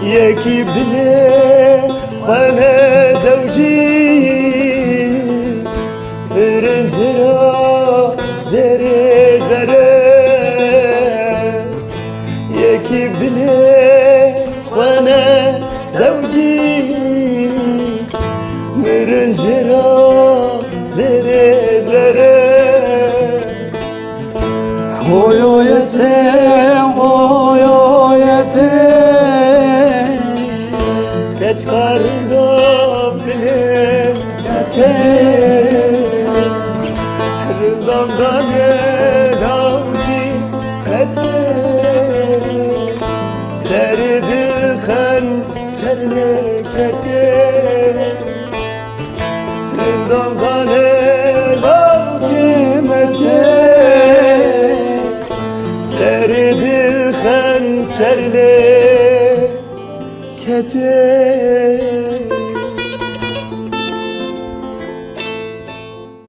يكي بدلي وانا زوجي برنزرا زري زري يكي بدلي وانا زوجي برنزرا زري زري Oyo yete Geç karnımdan dilim getir Rındamdan davci etir Seri dilxen çerlik etir Rındamdan davci etir Seri dilxen çerlik etir